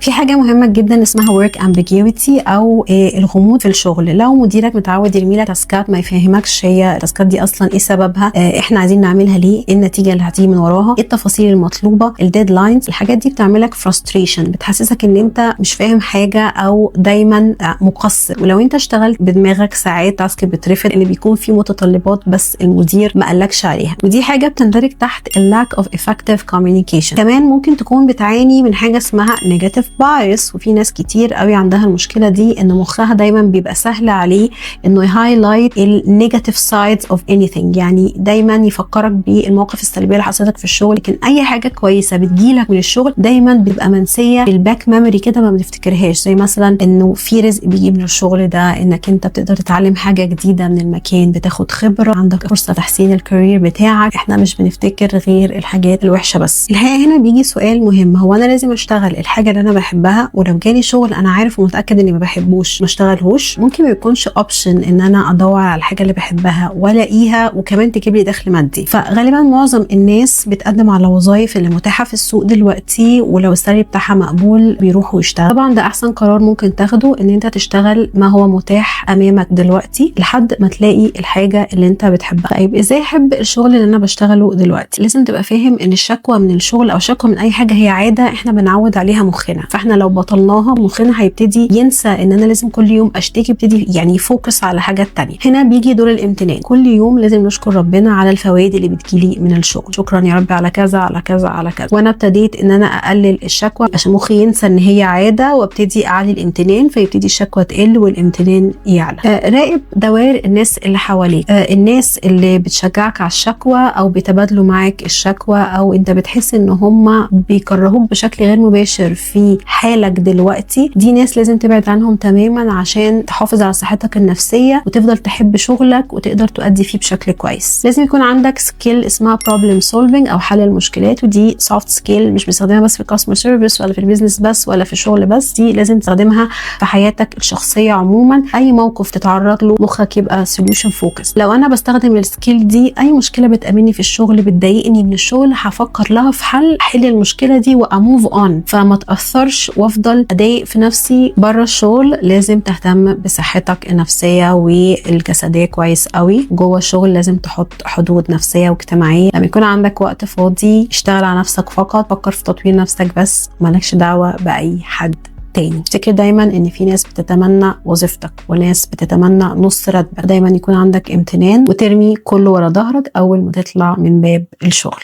في حاجه مهمه جدا اسمها work ambiguity او الغموض في الشغل. لو مديرك متعود يرمي لك تاسكات ما يفهمكش هي التاسكات دي اصلا ايه سببها، احنا عايزين نعملها ليه، ايه النتيجه اللي هتيجي من وراها، ايه التفاصيل المطلوبه، الديدلاينز، الحاجات دي بتعملك frustration، بتحسسك ان انت مش فاهم حاجه او دايما مقصر. ولو انت اشتغلت بدماغك ساعات تاسك بترفض اللي بيكون فيه متطلبات بس المدير ما قالكش عليها، ودي حاجه بتندرج تحت lack of effective communication. كمان ممكن تكون بتعاني من حاجه اسمها negative bias، وفي ناس كتير قوي عندها المشكله دي، ان مخها دايما بيبقى سهل عليه انه يهايلايت النيجاتيف سايدز اوف انيثينج، يعني دايما يفكرك بالمواقف السلبيه اللي حصلت في الشغل، لكن اي حاجه كويسه بتجيلك من الشغل دايما بتبقى منسيه في الباك ميموري كده، ما بنفتكرهاش. زي مثلا انه في رزق بيجي من الشغل ده، انك انت بتقدر تتعلم حاجه جديده من المكان، بتاخد خبره، عندك فرصه تحسين الكارير بتاعك. احنا مش بنفتكر غير الحاجات الوحشه بس. الحقيقه هنا بيجي سؤال مهم، هو انا لازم اشتغل الحاجه اللي انا بحبها؟ ولو جالي شغل انا عارف ومتاكد اني ما بحبوش ما اشتغلهوش؟ ممكن ما يكونش اوبشن ان انا ادور على الحاجه اللي بحبها والاقيها وكمان تجيب لي دخل مادي. فغالبا معظم الناس بتقدم على وظائف اللي متاحه في السوق دلوقتي، ولو السالري بتاعها مقبول بيروحوا يشتغلوا. طبعا ده احسن قرار ممكن تاخده، ان انت تشتغل ما هو متاح امامك دلوقتي لحد ما تلاقي الحاجه اللي انت بتحبها. طيب ازاي احب الشغل اللي انا بشتغله دلوقتي؟ لازم تبقى فاهم ان الشكوى من الشغل او شكوى من اي حاجه هي عاده احنا بنعود عليها مخنا، فاحنا لو بطلناها مخنا هيبتدي ينسى ان انا لازم كل يوم اشتكي، يبتدي يعني يفوكس على حاجات تانية. هنا بيجي دور الامتنان، كل يوم لازم نشكر ربنا على الفوائد اللي بتجيلي من الشغل، شكرا يا رب على كذا على كذا على كذا. وانا ابتديت ان انا اقلل الشكوى عشان مخي ينسى ان هي عاده، وابتدي اعلي الامتنان فيبتدي الشكوى تقل والامتنان يعلى. راقب دوائر الناس اللي حواليك، الناس اللي بتشجعك على الشكوى او بيتبادلوا معاك الشكوى، او انت بتحس ان هم بيكرهوك بشكل غير مباشر في حالك دلوقتي، دي ناس لازم تبعد عنهم تماما عشان تحافظ على صحتك النفسيه وتفضل تحب شغلك وتقدر تؤدي فيه بشكل كويس. لازم يكون عندك سكيل اسمها بروبلم سولفينج او حل المشكلات، ودي سوفت سكيل مش بنستخدمها بس في الكاستمر سيرفيس ولا في البيزنس بس ولا في الشغل بس، دي لازم تستخدمها في حياتك الشخصيه عموما. اي موقف تتعرض له مخك يبقى سوليوشن فوكس. لو انا بستخدم السكيل دي، اي مشكله بتقابلني في الشغل بتضايقني من الشغل هفكر لها في حل، احل المشكله دي واموف اون، فما تاثرش وافضل اضايق في نفسي بره الشغل. لازم تهتم بصحتك النفسيه والجسديه كويس قوي. جوه الشغل لازم تحط حدود نفسيه واجتماعيه. لما يكون عندك وقت فاضي اشتغل على نفسك فقط، فكر في تطوير نفسك بس، مالكش دعوه باي حد تاني. افتكر دايما ان في ناس بتتمنى وظيفتك وناس بتتمنى نص راتبك. دايما يكون عندك امتنان وترمي كله ورا ظهرك اول ما تطلع من باب الشغل.